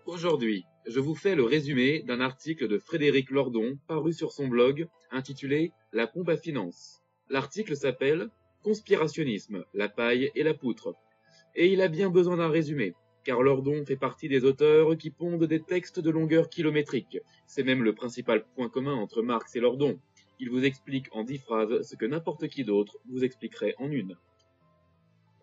Aujourd'hui, je vous fais le résumé d'un article de Frédéric Lordon paru sur son blog intitulé La pompe à finance. L'article s'appelle Conspirationnisme, la paille et la poutre. Et il a bien besoin d'un résumé, car Lordon fait partie des auteurs qui pondent des textes de longueur kilométrique. C'est même le principal point commun entre Marx et Lordon. Il vous explique en 10 phrases ce que n'importe qui d'autre vous expliquerait en une.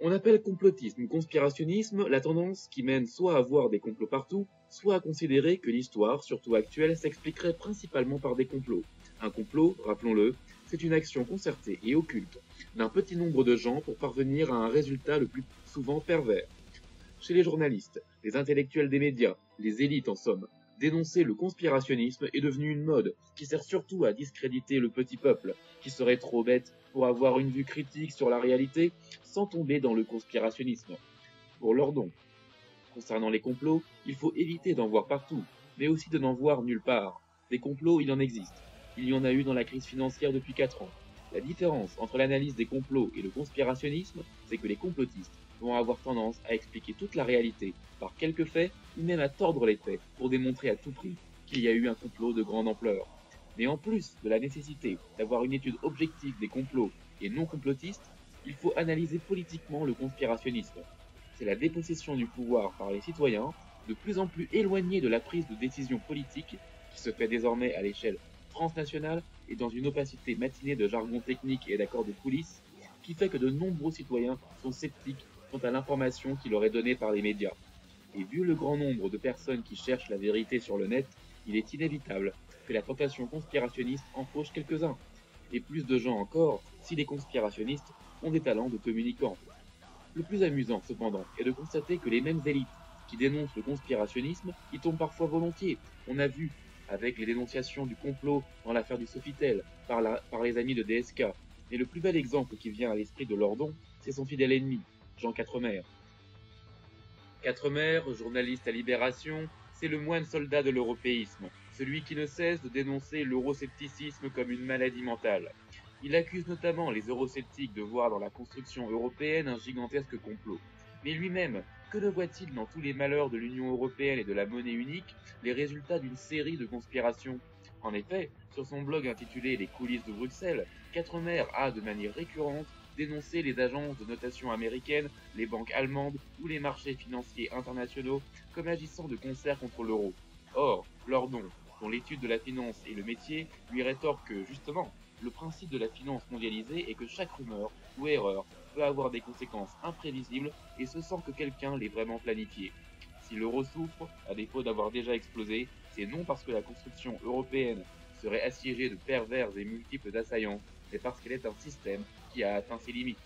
On appelle complotisme ou conspirationnisme la tendance qui mène soit à voir des complots partout, soit à considérer que l'histoire, surtout actuelle, s'expliquerait principalement par des complots. Un complot, rappelons-le, c'est une action concertée et occulte d'un petit nombre de gens pour parvenir à un résultat le plus souvent pervers. Chez les journalistes, les intellectuels des médias, les élites en somme, dénoncer le conspirationnisme est devenu une mode qui sert surtout à discréditer le petit peuple, qui serait trop bête pour avoir une vue critique sur la réalité sans tomber dans le conspirationnisme. Pour Lordon, concernant les complots, il faut éviter d'en voir partout, mais aussi de n'en voir nulle part. Des complots, il en existe. Il y en a eu dans la crise financière depuis 4 ans. La différence entre l'analyse des complots et le conspirationnisme, c'est que les complotistes vont avoir tendance à expliquer toute la réalité par quelques faits ou même à tordre les faits pour démontrer à tout prix qu'il y a eu un complot de grande ampleur. Mais en plus de la nécessité d'avoir une étude objective des complots et non complotistes, il faut analyser politiquement le conspirationnisme. C'est la dépossession du pouvoir par les citoyens, de plus en plus éloignés de la prise de décision politique, qui se fait désormais à l'échelle transnationale et dans une opacité matinée de jargon technique et d'accords de coulisses, qui fait que de nombreux citoyens sont sceptiques quant à l'information qui leur est donnée par les médias. Et vu le grand nombre de personnes qui cherchent la vérité sur le net, il est inévitable que la tentation conspirationniste en fauche quelques-uns. Et plus de gens encore si les conspirationnistes ont des talents de communicants. Le plus amusant, cependant, est de constater que les mêmes élites qui dénoncent le conspirationnisme y tombent parfois volontiers. On a vu, avec les dénonciations du complot dans l'affaire du Sofitel par les amis de DSK, et le plus bel exemple qui vient à l'esprit de Lordon, c'est son fidèle ennemi, Jean Quatremer. Quatremer, journaliste à Libération, c'est le moine soldat de l'européisme, celui qui ne cesse de dénoncer l'euroscepticisme comme une maladie mentale. Il accuse notamment les eurosceptiques de voir dans la construction européenne un gigantesque complot. Mais lui-même, que ne voit-il dans tous les malheurs de l'Union européenne et de la monnaie unique les résultats d'une série de conspirations? En effet, sur son blog intitulé Les coulisses de Bruxelles, Quatremer a, de manière récurrente, dénoncé les agences de notation américaines, les banques allemandes ou les marchés financiers internationaux comme agissant de concert contre l'euro. Or, Lordon, dont l'étude de la finance est le métier, lui rétorque que, justement, le principe de la finance mondialisée est que chaque rumeur ou erreur peut avoir des conséquences imprévisibles et ce sans que quelqu'un l'ait vraiment planifié. Si l'euro souffre, à défaut d'avoir déjà explosé, c'est non parce que la construction européenne serait assiégée de pervers et multiples assaillants, mais parce qu'elle est un système qui a atteint ses limites.